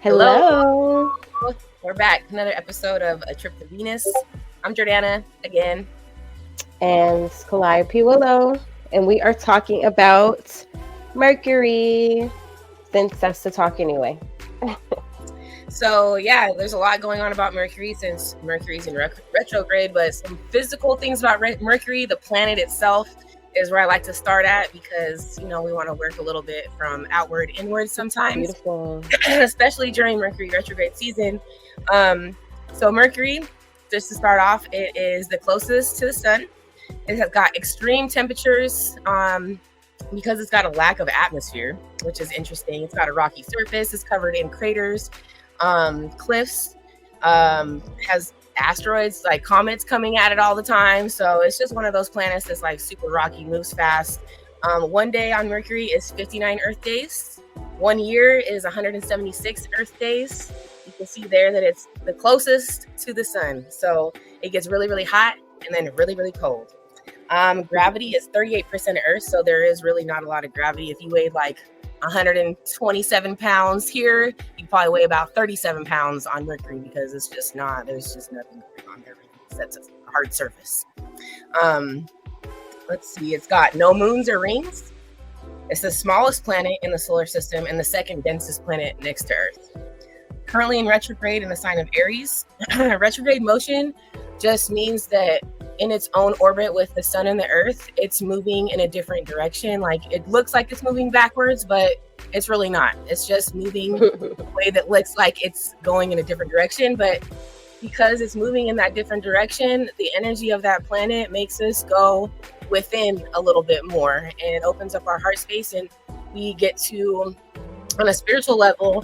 Hello, Hello, we're back. Another episode of A Trip to Venus. I'm Jordana again. and it's Calliope Willow, and we are talking about Mercury, since that's the talk anyway. So, yeah, there's a lot going on about Mercury since Mercury's in retrograde, but some physical things about Mercury, the planet itself, is where I like to start at because, we want to work a little bit from outward inward sometimes, Beautiful. especially during Mercury retrograde season. So, Mercury, just to start off, it is the closest to the sun. It has got extreme temperatures because it's got a lack of atmosphere, which is interesting. It's got a rocky surface. It's covered in craters, cliffs, has asteroids like comets coming at it all the time. So it's just one of those planets that's like super rocky, moves fast. One day on Mercury is 59 Earth days. 1 year is 176 Earth days. You can see there that it's the closest to the sun. So it gets really, really hot and then really, really cold. Gravity is 38% of Earth, so there is really not a lot of gravity. If you weighed like 127 pounds here, you probably weigh about 37 pounds on Mercury because there's just nothing going on there. That's a hard surface. Let's see, it's got no moons or rings. It's the smallest planet in the solar system and the second densest planet next to Earth. Currently in retrograde in the sign of Aries. Retrograde motion just means that in its own orbit with the sun and the earth, it's moving in a different direction. Like it looks like it's moving backwards, but it's really not. It's just moving a way that looks like it's going in a different direction. But because it's moving in that different direction, the energy of that planet makes us go within a little bit more, and it opens up our heart space, and we get to, on a spiritual level,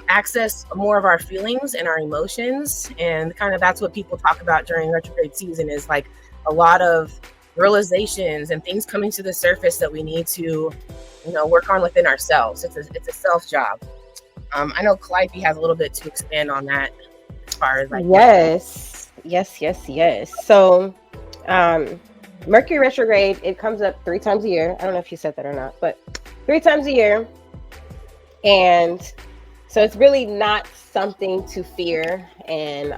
access more of our feelings and our emotions. And kind of that's what people talk about during retrograde season, is like a lot of realizations and things coming to the surface that we need to, work on within ourselves. It's a self job. I know Calliope has a little bit to expand on that as far as like Yes. So, Mercury retrograde, it comes up 3 times a year. I don't know if you said that or not, but 3 times a year. And so it's really not something to fear and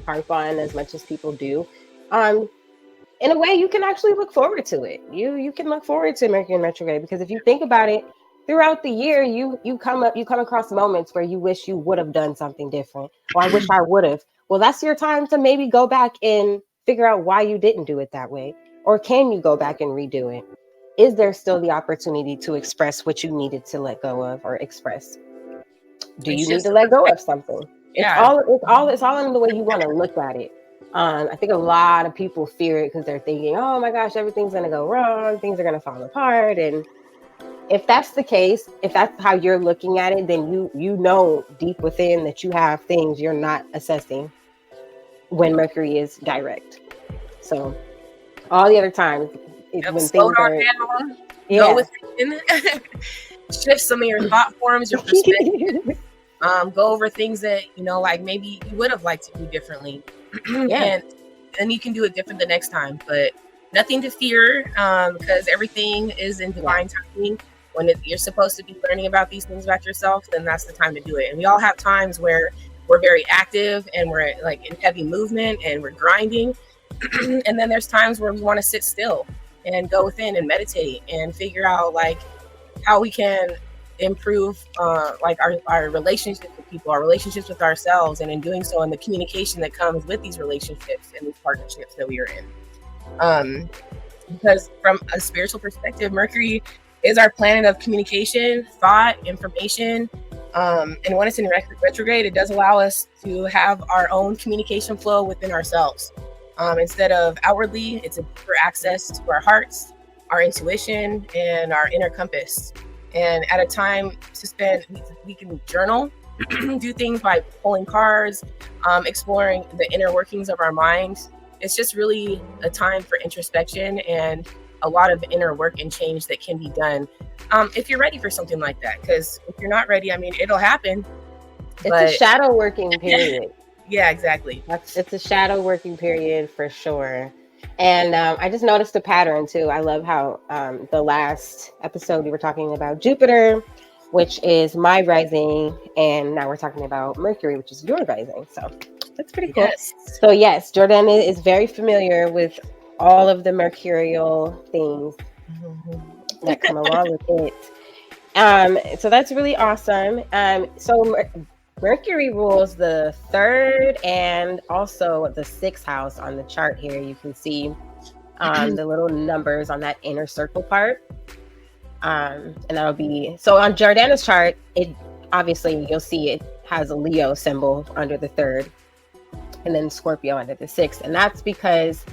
harp on as much as people do. In a way, you can actually look forward to it. You can look forward to Mercury in retrograde, because if you think about it, throughout the year, you come across moments where you wish you would have done something different, or I wish I would have. Well, that's your time to maybe go back and figure out why you didn't do it that way, or can you go back and redo it? Is there still the opportunity to express what you needed to let go of or express? Do you need to let go of something? Yeah. It's all in the way you want to look at it. I think a lot of people fear it because they're thinking, oh my gosh, everything's going to go wrong. Things are going to fall apart. And if that's the case, if that's how you're looking at it, then you know deep within that you have things you're not assessing when Mercury is direct. So all the other times, when slow things are down, go within, shift some of your thought forms, your perspective. Go over things that like maybe you would have liked to do differently, and then you can do it different the next time. But nothing to fear, because everything is in divine timing. When you're supposed to be learning about these things about yourself, then that's the time to do it. And we all have times where we're very active and we're like in heavy movement and we're grinding, and then there's times where we want to sit still and go within and meditate and figure out like how we can improve like our relationships with people, our relationships with ourselves, and in doing so, in the communication that comes with these relationships and these partnerships that we are in. Because from a spiritual perspective, Mercury is our planet of communication, thought, information, and when it's in retrograde, it does allow us to have our own communication flow within ourselves. Instead of outwardly, it's a deeper access to our hearts, our intuition, and our inner compass. And at a time to spend, we can journal, do things by pulling cards, exploring the inner workings of our mind. It's just really a time for introspection and a lot of inner work and change that can be done if you're ready for something like that. Because if you're not ready, I mean, it'll happen. It's a shadow working period. Yeah, exactly. It's a shadow working period for sure. And I just noticed a pattern too. I love how the last episode we were talking about Jupiter which is my rising, and now we're talking about Mercury, which is your rising. So that's pretty cool. Yes. So yes, Jordana is very familiar with all of the mercurial things that come along with it. So that's really awesome. So Mercury rules the 3rd and also the 6th house on the chart here. You can see the little numbers on that inner circle part. And that'll be, so on Jordana's chart, it obviously you'll see it has a Leo symbol under the 3rd and then Scorpio under the 6th. And that's because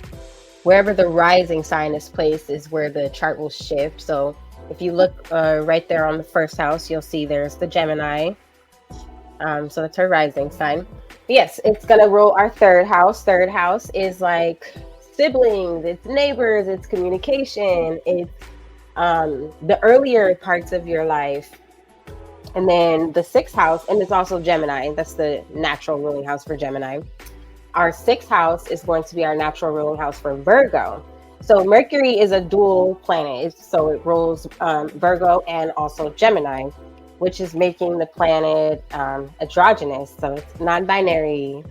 wherever the rising sign is placed is where the chart will shift. So if you look right there on the 1st house, you'll see there's the Gemini. So that's her rising sign. Yes, it's going to rule our 3rd house. 3rd house is like siblings, it's neighbors, it's communication, it's the earlier parts of your life. And then the 6th house, and it's also Gemini. That's the natural ruling house for Gemini. Our 6th house is going to be our natural ruling house for Virgo. So Mercury is a dual planet. So it rules Virgo and also Gemini, which is making the planet androgynous. So it's non-binary.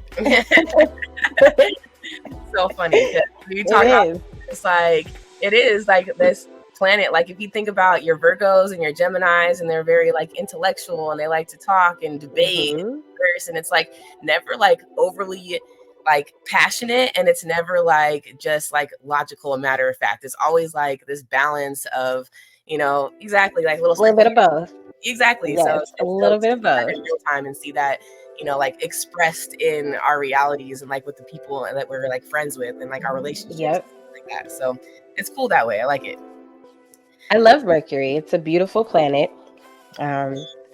So funny. You talk about it's like it is like this planet. Like if you think about your Virgos and your Geminis, and they're very like intellectual and they like to talk and debate and it's like never like overly like passionate, and it's never like just like logical and matter of fact. It's always like this balance of, you know, exactly like a little bit of both. Exactly. Yes, so it's a little bit of both in real time and see that, you know, like expressed in our realities and like with the people that we're like friends with and like our relationships like that. So it's cool that way. I like it. I love Mercury. It's a beautiful planet.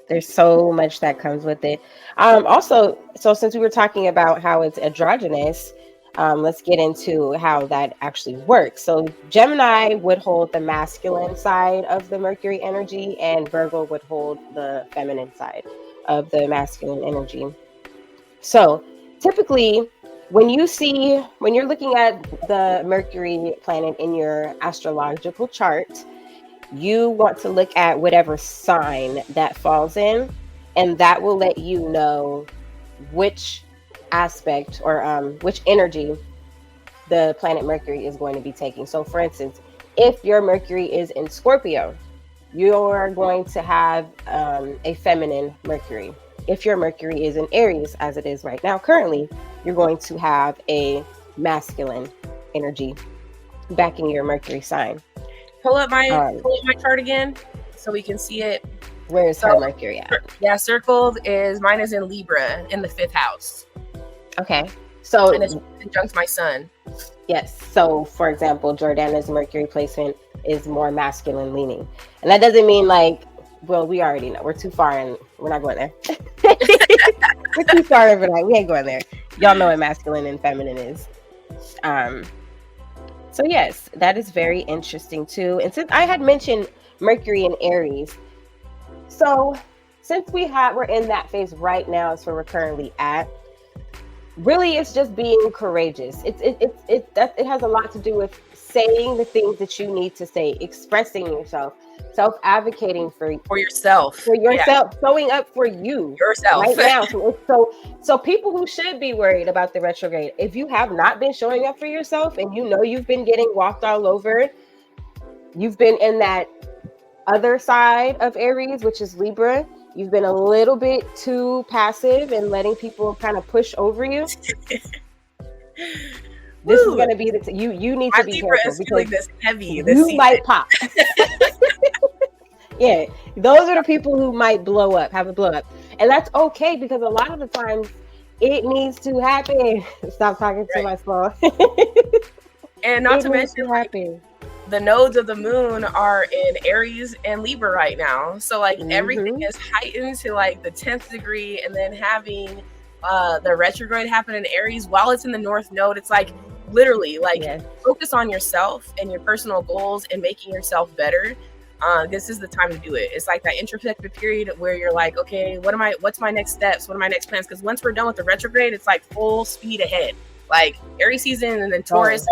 There's so much that comes with it. Also, so since we were talking about how it's androgynous, let's get into how that actually works. So Gemini would hold the masculine side of the Mercury energy, and Virgo would hold the feminine side of the masculine energy. So typically, when you're looking at the Mercury planet in your astrological chart, you want to look at whatever sign that falls in, and that will let you know which aspect or which energy the planet Mercury is going to be taking. So for instance, if your Mercury is in Scorpio, you're going to have a feminine Mercury. If your Mercury is in Aries, as it is right now currently, you're going to have a masculine energy backing your Mercury sign. Pull up my chart again so we can see it. Where is her Mercury at? Yeah, circled is mine is in Libra in the 5th house. Okay. So and it's conjunct my sun. Yes. So for example, Jordana's Mercury placement is more masculine leaning. And that doesn't mean like, well, we already know. We're too far and we're not going there. We're too far overnight. We ain't going there. Y'all know what masculine and feminine is. So yes, that is very interesting too. And since I had mentioned Mercury in Aries, so since we're in that phase right now, is where we're currently at. Really, it's just being courageous. It has a lot to do with saying the things that you need to say, expressing yourself, self-advocating for yourself, showing up for yourself right now. So people who should be worried about the retrograde, if you have not been showing up for yourself and you know you've been getting walked all over, you've been in that other side of Aries, which is Libra. You've been a little bit too passive and letting people kind of push over you. This is going to be you need to be careful because this heavy. You might pop. Yeah, those are the people who might have a blow up. And that's okay because a lot of the times it needs to happen. Stop talking to my phone. And not to mention the nodes of the moon are in Aries and Libra right now. So like everything is heightened to like the 10th degree, and then having the retrograde happen in Aries while it's in the North Node, it's like literally like focus on yourself and your personal goals and making yourself better. This is the time to do it. It's like that introspective period where you're like, okay, what's my next steps? What are my next plans? Because once we're done with the retrograde, it's like full speed ahead. Like Aries season and then Taurus,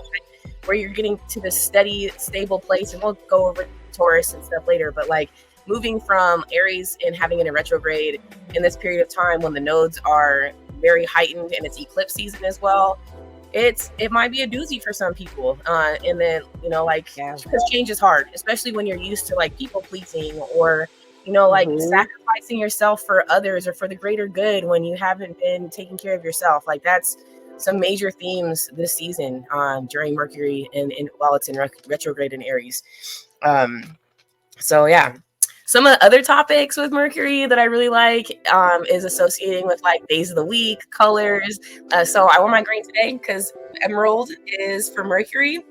where you're getting to this steady, stable place. And we'll go over Taurus and stuff later. But like moving from Aries and having it in retrograde in this period of time when the nodes are very heightened and it's eclipse season as well, it might be a doozy for some people. And then, because change is hard, especially when you're used to like people pleasing or, sacrificing yourself for others or for the greater good when you haven't been taking care of yourself. Like that's some major themes this season during Mercury and while it's in retrograde in Aries. So yeah. Some of the other topics with Mercury that I really like is associating with like days of the week, colors. So I wore my green today because emerald is for Mercury.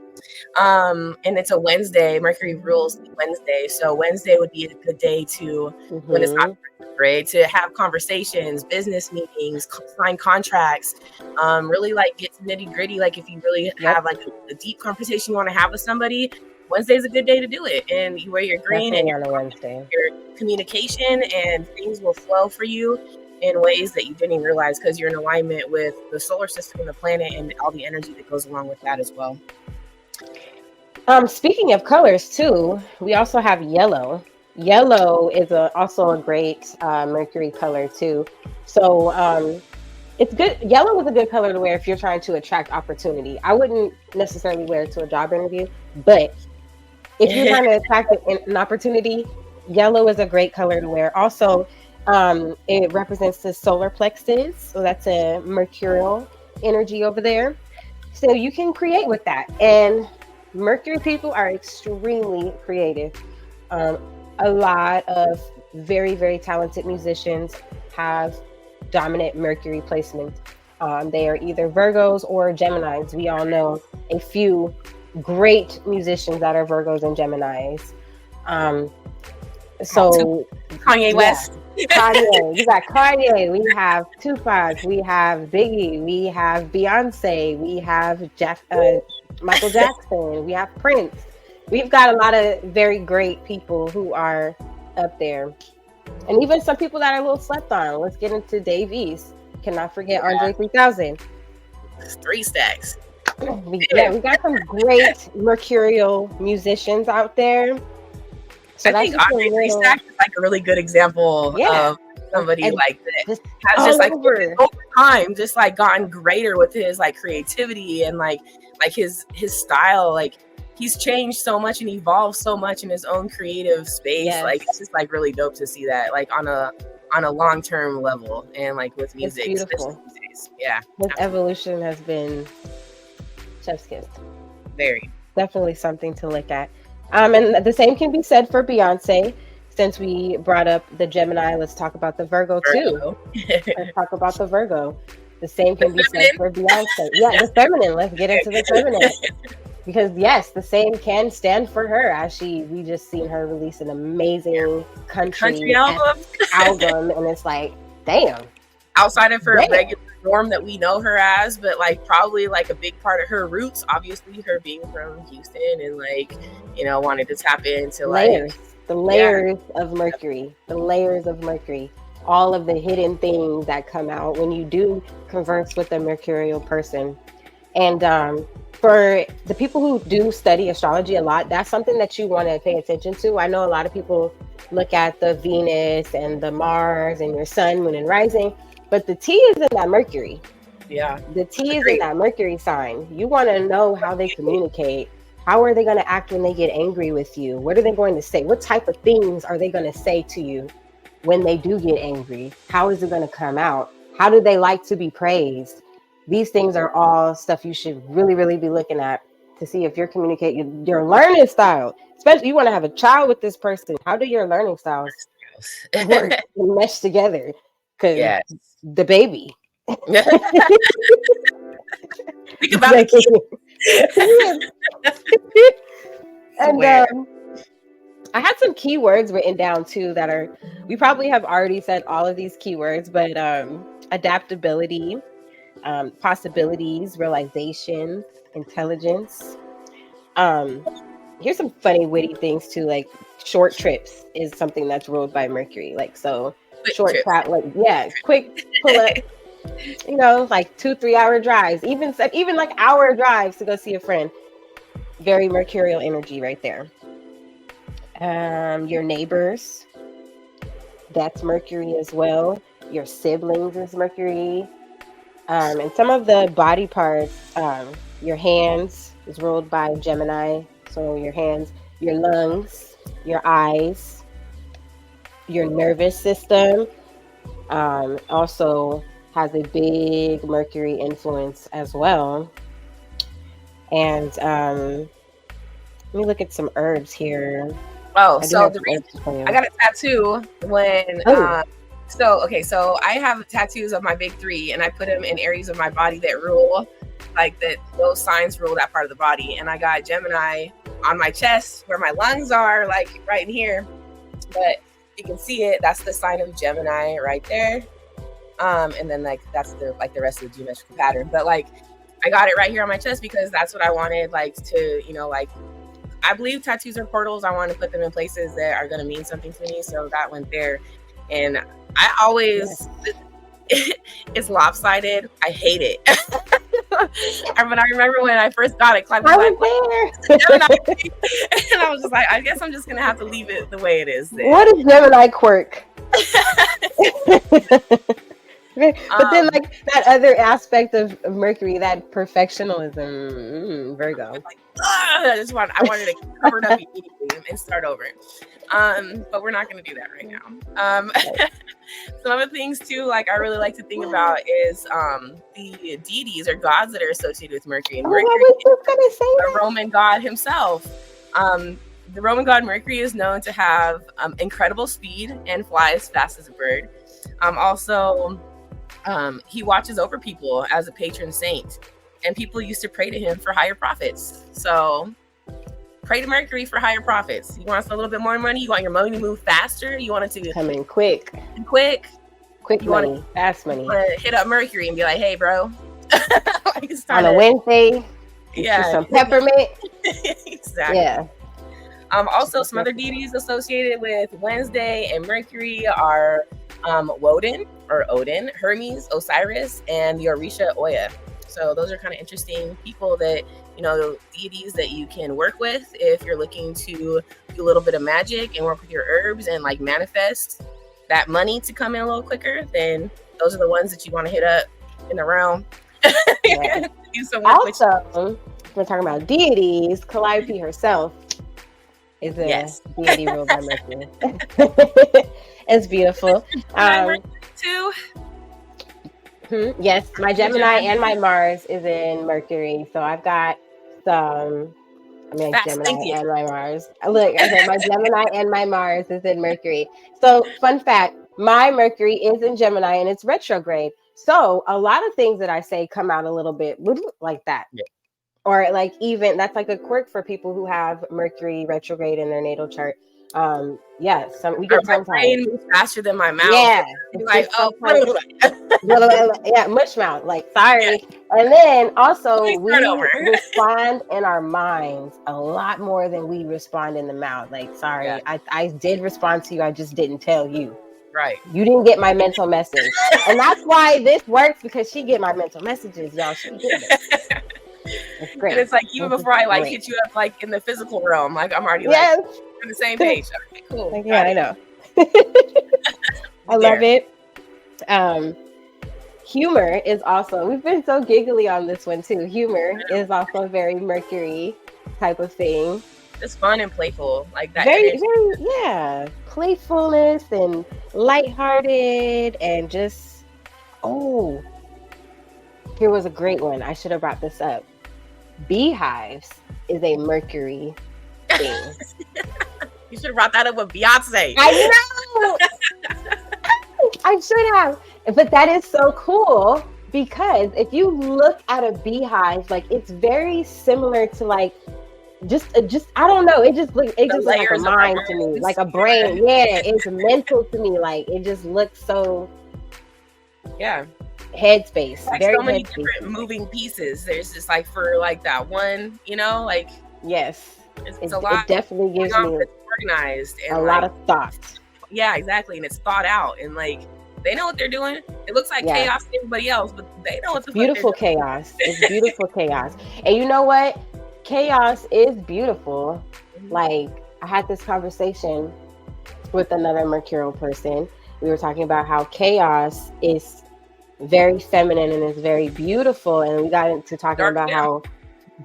And it's a Wednesday. Mercury rules Wednesday. So Wednesday would be a good day to, when it's not retrograde, to have conversations, business meetings, sign contracts, really like get nitty gritty. Like if you really have like a deep conversation you want to have with somebody, Wednesday's a good day to do it. And you wear your green Definitely and on a Wednesday. your communication, and things will flow for you in ways that you didn't even realize because you're in alignment with the solar system and the planet and all the energy that goes along with that as well. Speaking of colors too, we also have yellow. Yellow is also a great Mercury color too. So it's good. Yellow is a good color to wear if you're trying to attract opportunity. I wouldn't necessarily wear it to a job interview, but if you're trying to attract an opportunity, yellow is a great color to wear. Also, it represents the solar plexus. So that's a mercurial energy over there. So you can create with that. And Mercury people are extremely creative. A lot of very, very talented musicians have dominant Mercury placement. They are either Virgos or Geminis. We all know a few great musicians that are Virgos and Geminis. So Kanye West. Kanye. We got Kanye. We have Tupac. We have Biggie. We have Beyonce. We have Michael Jackson. We have Prince. We've got a lot of very great people who are up there. And even some people that are a little slept on. Let's get into Dave East. Cannot forget Andre 3000. 3 stacks. We got some great mercurial musicians out there. So I think Andre 3 Stacks is like a really good example of somebody like that has just like over time just like gotten greater with his like creativity and like his style. Like he's changed so much and evolved so much in his own creative space. Like it's just like really dope to see that like on a long-term level and like with music. It's beautiful. Yeah. His evolution has been chef's kiss. Very. Definitely something to look at. And the same can be said for Beyonce. Since we brought up the Gemini, let's talk about the Virgo too. Let's talk about the Virgo. The same can be said for Beyonce. Yeah, the feminine. Let's get into the feminine. Because yes, the same can stand for her. We just seen her release an amazing country album, and it's like, damn. Outside of her regular form that we know her as, but like probably like a big part of her roots, obviously her being from Houston and like, wanted to tap into like the layers of Mercury, all of the hidden things that come out when you do converse with a mercurial person. And for the people who do study astrology a lot, that's something that you want to pay attention to. I know a lot of people look at the Venus and the Mars and your sun, moon, and rising, but the T is in that Mercury. Yeah. The T is in that Mercury sign. You want to know how they communicate. How are they going to act when they get angry with you? What are they going to say? What type of things are they going to say to you when they do get angry? How is it going to come out? How do they like to be praised? These things are all stuff you should really, really be looking at to see if you're communicating your learning style. Especially you want to have a child with this person. How do your learning styles work and mesh together? Because the baby. Think about the kid. And I had some keywords written down too that we probably have already said all of these keywords, but adaptability, possibilities, realization, intelligence. Here's some funny, witty things too, like short trips is something that's ruled by Mercury. Like, so short trip, quick pull up, like 2-3 hour drives, even like hour drives to go see a friend. Very mercurial energy right there. Your neighbors, that's Mercury as well. Your siblings is Mercury. And some of the body parts, your hands is ruled by Gemini. So your hands, your lungs, your eyes, your nervous system, also has a big Mercury influence as well. And let me look at some herbs here. Oh, I do so have the some reason herbs for you. I got a tattoo when Oh, so I have tattoos of my big three, and I put them in areas of my body that rule, like that those signs rule that part of the body. And I got Gemini on my chest where my lungs are, like right in here. But you can see it. That's the sign of Gemini right there. And then like that's the rest of the geometrical pattern. But like I got it right here on my chest because that's what I wanted, like to, like I believe tattoos are portals. I want to put them in places that are going to mean something to me. So that went there. And I always, it's lopsided. I hate it. But I remember when I first got it, Clive was I like, was there. and I was just like, I guess I'm just going to have to leave it the way it is then. What is Gemini quirk? But then, like that other aspect of Mercury, that perfectionism, Virgo. Like, I wanted to cover it up immediately and start over. But we're not going to do that right now. Some other things too, like I really like to think about is the deities or gods that are associated with Mercury. And Mercury I was just gonna say the Roman god himself. The Roman god Mercury is known to have incredible speed and fly as fast as a bird. Also, he watches over people as a patron saint, and people used to pray to him for higher profits. So pray to Mercury for higher profits. You want a little bit more money? You want your money to move faster? You want it to come in quick money, fast money. You want to hit up Mercury and be like, hey bro, like on a Wednesday, yeah, some peppermint. Exactly. Yeah. Also, some other deities associated with Wednesday and Mercury are Woden or Odin, Hermes, Osiris, and the Orisha Oya. So those are kind of interesting people that, deities that you can work with if you're looking to do a little bit of magic and work with your herbs and like manifest that money to come in a little quicker. Then those are the ones that you want to hit up in the realm. Yeah. Also, we're talking about deities. Calliope herself is a deity ruled by Mercury. It's beautiful. Too. Yes, my Gemini and my Mars is in Mercury. So I've got some. Gemini and my Mars. Look, I said my Gemini and my Mars is in Mercury. So, fun fact, my Mercury is in Gemini and it's retrograde. So, a lot of things that I say come out a little bit like that. Yeah. Or like even that's like a quirk for people who have Mercury retrograde in their natal chart. We get my brain moves faster than my mouth. Yeah, it's like mush mouth. Like sorry, and then also we respond in our minds a lot more than we respond in the mouth. Like sorry, I did respond to you, I just didn't tell you. Right, you didn't get my mental message, and that's why this works because she get my mental messages, y'all. She get it. It's great. And it's like even before I like hit you up like in the physical realm, like I'm already like on the same page. Okay, cool. Like, I know. I love it. Humor is also, we've been so giggly on this one too. Humor is also very Mercury type of thing. It's fun and playful, like that. Very, playfulness and lighthearted and just here was a great one. I should have brought this up. Beehives is a Mercury thing. You should have brought that up with Beyonce. I know. I should have. But that is so cool because if you look at a beehive, like it's very similar to like just I don't know. It just looks like a mind to me, like a brain. Yeah, it's mental to me. Like it just looks so. Yeah. Headspace. Like very so many different moving pieces. There's just like for like that one, like yes, it's a lot. It definitely gives me organized and a lot of thought. Yeah, exactly, and it's thought out and like they know what they're doing. It looks like chaos to everybody else, but they know what the beautiful fuck they're doing. Chaos. It's beautiful chaos, and you know what? Chaos is beautiful. Mm-hmm. Like I had this conversation with another mercurial person. We were talking about how chaos is very feminine and is very beautiful, and we got into talking about how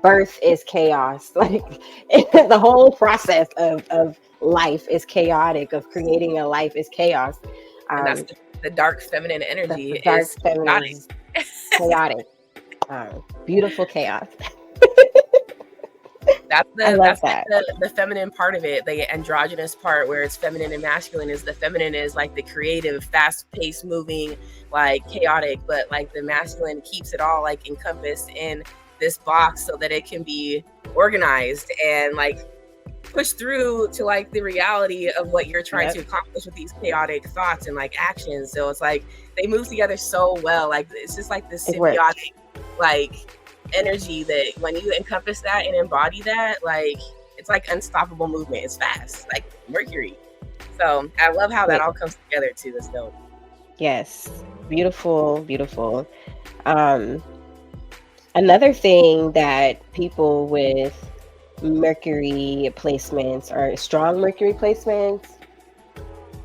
birth is chaos. Like the whole process of life is chaotic, of creating a life is chaos. And that's the dark feminine energy. The dark feminine is chaotic. Beautiful chaos. That's the feminine part of it, the androgynous part, where it's feminine and masculine. Is the feminine is like the creative, fast-paced, moving, like chaotic, but like the masculine keeps it all like encompassed in this box so that it can be organized and like push through to like the reality of what you're trying to accomplish with these chaotic thoughts and like actions. So it's like they move together so well. Like it's just like this symbiotic like energy that when you encompass that and embody that, like it's like unstoppable movement. It's fast, like Mercury. So I love how that all comes together too. This dope. Yes, beautiful. Another thing that people with Mercury placements or strong Mercury placements,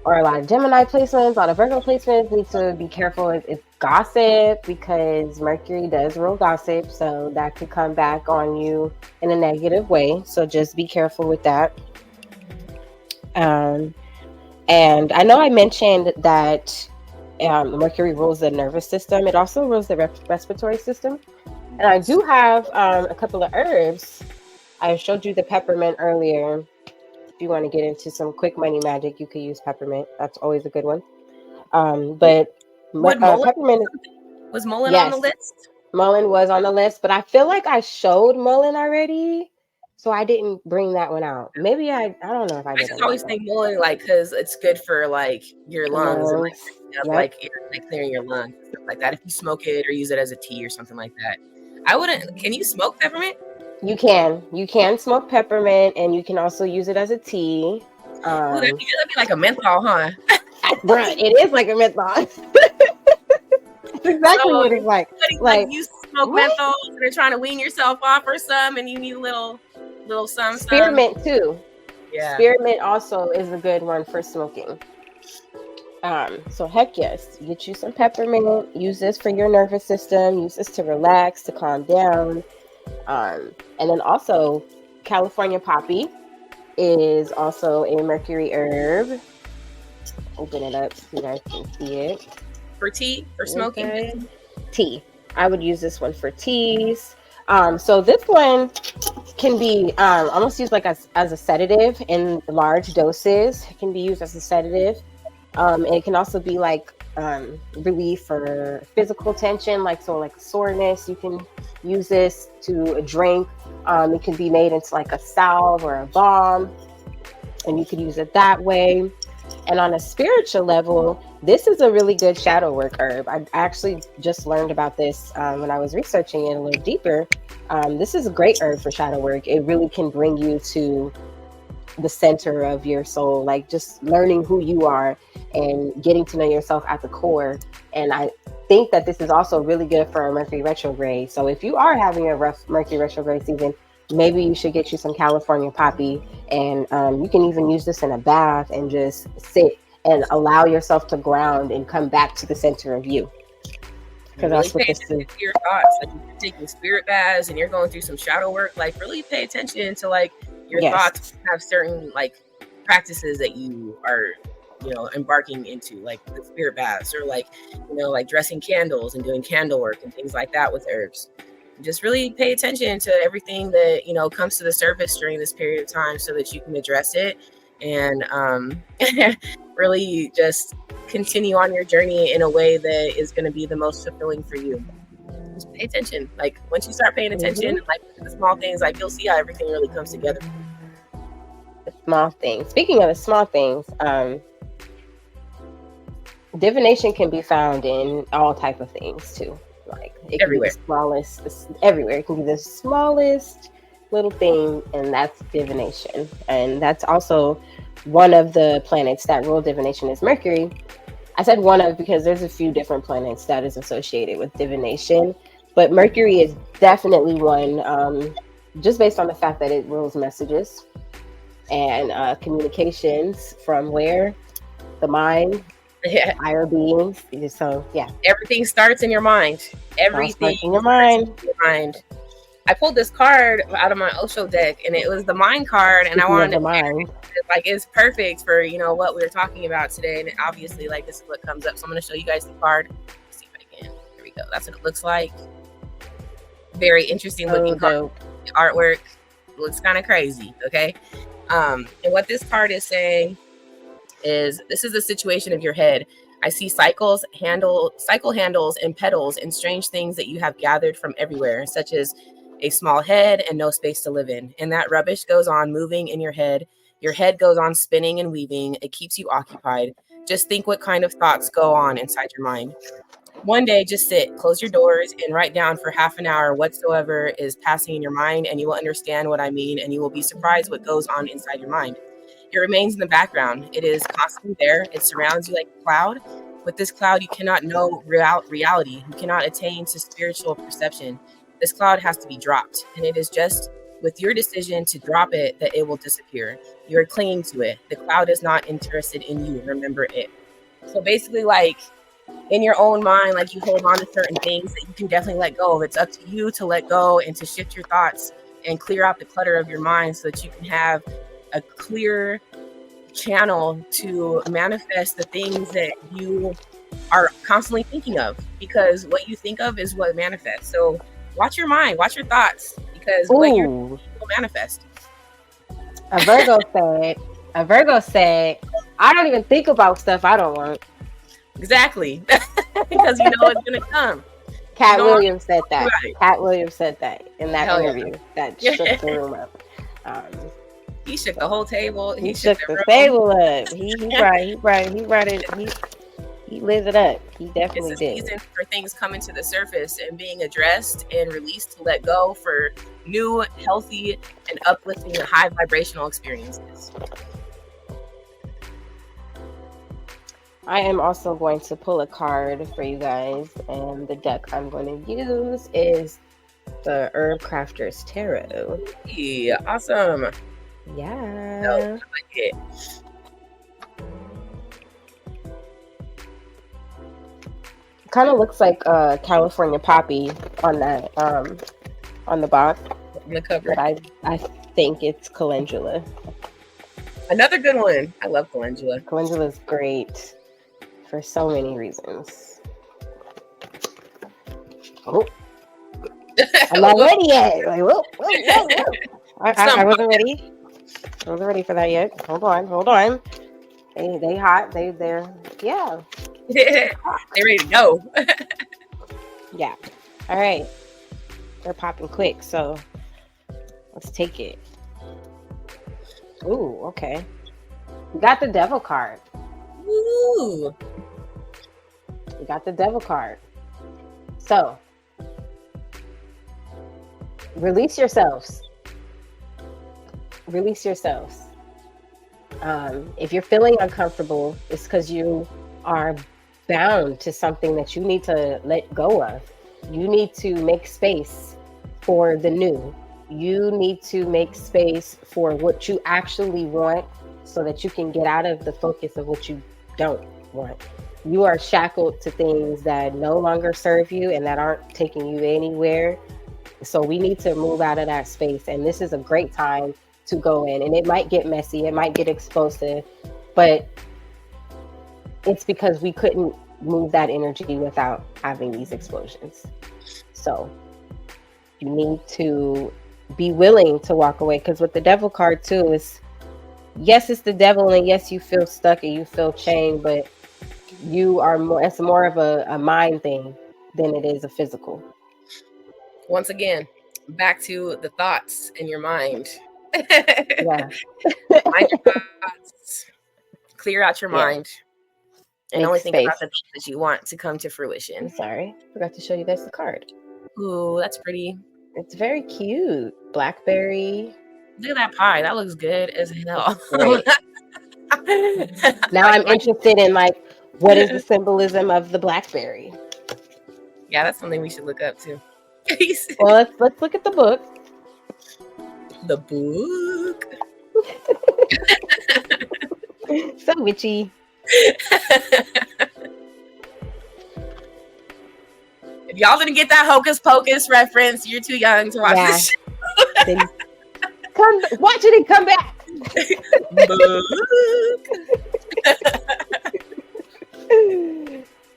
or a lot of Gemini placements, a lot of Virgo placements, need to be careful is gossip, because Mercury does rule gossip, so that could come back on you in a negative way. So just be careful with that. And I know I mentioned that Mercury rules the nervous system. It also rules the respiratory system. And I do have a couple of herbs. I showed you the peppermint earlier. If you want to get into some quick money magic, you could use peppermint. That's always a good one. But peppermint was mullein on the list? Mullein was on the list, but I feel like I showed mullein already, so I didn't bring that one out. Maybe I don't know if I did. I just always think mullein, like, because it's good for like your lungs and like clearing your lungs and stuff like that. If you smoke it or use it as a tea or something like that. I wouldn't. Can you smoke peppermint? You can smoke peppermint, and you can also use it as a tea. That'd be like a menthol, huh? Right, it is like a menthol. That's exactly what it's like. Like you smoke menthols and you're trying to wean yourself off or some, and you need a little some. Spearmint too. Yeah. Spearmint also is a good one for smoking. So heck yes, get you some peppermint. Use this for your nervous system. Use this to relax, to calm down. And then also California poppy is also a Mercury herb. Open it up so you guys can see it. For tea, for smoking? Okay. Tea. I would use this one for teas. So this one can be almost used like as a sedative in large doses. It can be used as a sedative. And it can also be like relief for physical tension, like soreness. You can use this to drink. It can be made into like a salve or a balm, and you could use it that way. And on a spiritual level, this is a really good shadow work herb. I actually just learned about this when I was researching it a little deeper. This is a great herb for shadow work. It really can bring you to the center of your soul, like just learning who you are and getting to know yourself at the core. And I think that this is also really good for a Mercury retrograde. So if you are having a rough Mercury retrograde season, maybe you should get you some California poppy, and you can even use this in a bath and just sit and allow yourself to ground and come back to the center of you. Because really that's what this is. Your thoughts, like you're taking spirit baths and you're going through some shadow work, like really pay attention to like your thoughts. Have certain like practices that you are, embarking into, like the spirit baths, or like, like dressing candles and doing candle work and things like that with herbs. Just really pay attention to everything that, comes to the surface during this period of time so that you can address it and really just continue on your journey in a way that is going to be the most fulfilling for you. Just pay attention. Like once you start paying attention, like the small things, like you'll see how everything really comes together. The small things. Speaking of the small things, divination can be found in all type of things too. Like it everywhere. Can be the smallest, everywhere. It can be the smallest little thing, and that's divination. And that's also one of the planets that rule divination is Mercury. I said one of because there's a few different planets that is associated with divination, but Mercury is definitely one, just based on the fact that it rules messages. and communications from where? The mind, Yeah. higher beings. So yeah, Everything starts in your mind. it all Everything starts in your starts in mind. your mind. I pulled this card out of my Osho deck, and it was the mind card, and I Speaking of wanted the to share mind, it. Like, it's perfect for, you know, what we were talking about today, and obviously, like, this is what comes up. So I'm going to show you guys the card. Let's see if I can. Here we go. That's what it looks like. Very interesting looking card. The artwork looks kind of crazy. Okay. And what this card is saying is, this is the situation of your head. I see cycle handles and petals and strange things that you have gathered from everywhere, such as a small head and no space to live in. And that rubbish goes on moving in your head. Your head goes on spinning and weaving. It keeps you occupied. Just think what kind of thoughts go on inside your mind. One day, just sit, close your doors, and write down for half an hour whatsoever is passing in your mind, and you will understand what I mean, and you will be surprised what goes on inside your mind. It remains in the background. It is constantly there. It surrounds you like a cloud. With this cloud, you cannot know reality. You cannot attain to spiritual perception. This cloud has to be dropped, and it is just with your decision to drop it that it will disappear. You are clinging to it. The cloud is not interested in you. Remember it. So basically, like, in your own mind, like, you hold on to certain things that you can definitely let go of. It's up to you to let go and to shift your thoughts and clear out the clutter of your mind so that you can have a clear channel to manifest the things that you are constantly thinking of, because what you think of is what manifests. So watch your mind, watch your thoughts, because what you're thinking will manifest. A Virgo said, I don't even think about stuff I don't want. Exactly. Because you know it's gonna come. Cat Williams said that. Right. Cat Williams said that in that interview. Yeah. That shook the room up. He shook the whole table. He shook the table up. He brought it. He lit it up. He definitely did. It's a season for things coming to the surface and being addressed and released to let go for new, healthy, and uplifting and high vibrational experiences. I am also going to pull a card for you guys, and the deck I'm going to use is the Herb Crafter's Tarot. Yeah, awesome. Yeah. No, I like it. Kind of looks like California poppy on that on the box. On the cover. But I think it's calendula. Another good one. I love calendula. Calendula is great for so many reasons. Oh. I'm not ready yet. Like, whoa. I wasn't ready. I wasn't ready for that yet. Hold on. They hot. They're yeah. They're ready to go. Yeah. All right. They're popping quick, so let's take it. Ooh, okay. We got the devil card. Ooh. We got the devil card. So, release yourselves. Release yourselves. If you're feeling uncomfortable, it's because you are bound to something that you need to let go of. You need to make space for the new. You need to make space for what you actually want so that you can get out of the focus of what you don't want. You are shackled to things that no longer serve you and that aren't taking you anywhere. So we need to move out of that space. And this is a great time to go in. And it might get messy. It might get explosive. But it's because we couldn't move that energy without having these explosions. So you need to be willing to walk away. Because with the devil card too, is yes, it's the devil, and yes, you feel stuck and you feel chained, but you are more, it's more of a mind thing than it is a physical. Once again, back to the thoughts in your mind. Yeah. Mind your thoughts. Clear out your mind. And Make only think space. about the things that you want to come to fruition. I'm sorry. Forgot to show you this card. Ooh, that's pretty. It's very cute. Blackberry. Look at that pie. That looks good as hell. Now I'm interested in, like, what is the symbolism of the blackberry? Yeah, that's something we should look up too. Well, let's look at the book. The book. So witchy. If y'all didn't get that Hocus Pocus reference, you're too young to watch this shit. Then watch it and come back.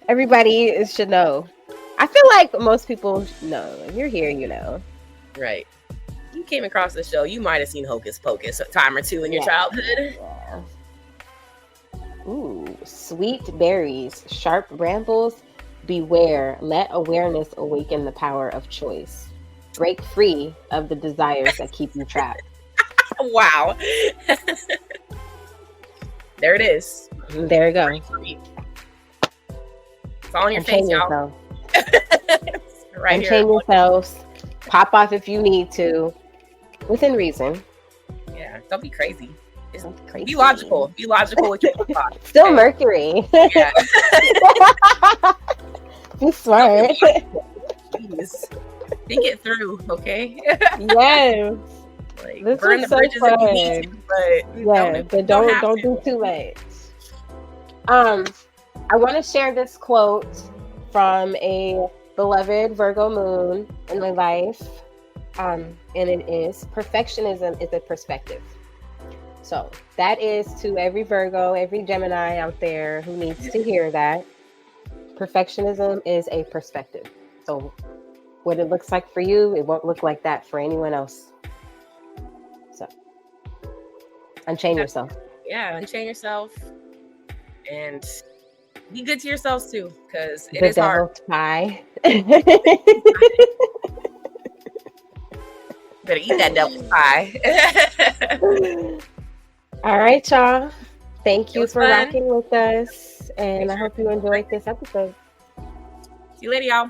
Everybody should know. I feel like most people know. If you're here, you know. Right. You came across the show, you might have seen Hocus Pocus a time or two in your childhood. Yeah. Ooh, sweet berries, sharp brambles, beware. Let awareness awaken the power of choice. Break free of the desires that keep you trapped. Wow. There it is. There you go. It's all on your face, y'all. Right here. Unchain yourselves. Pop off if you need to. Within reason. Yeah, don't be crazy. Crazy. Be logical. Be logical with your thoughts. Still okay. Mercury. Yeah. Be smart. Please. Think it through, okay? Yes. Like, this burn the bridges if you need to, but don't do too much. I want to share this quote from a beloved Virgo moon in my life. And it is, perfectionism is a perspective. So that is to every Virgo, every Gemini out there who needs to hear that. Perfectionism is a perspective. So what it looks like for you, it won't look like that for anyone else. So unchain yourself. Yeah, unchain yourself and be good to yourselves too, because it is hard. Pie. Better eat that devil's pie. All right, y'all. Thank you for fun. rocking with us, and I hope you enjoyed this episode. See you later, y'all.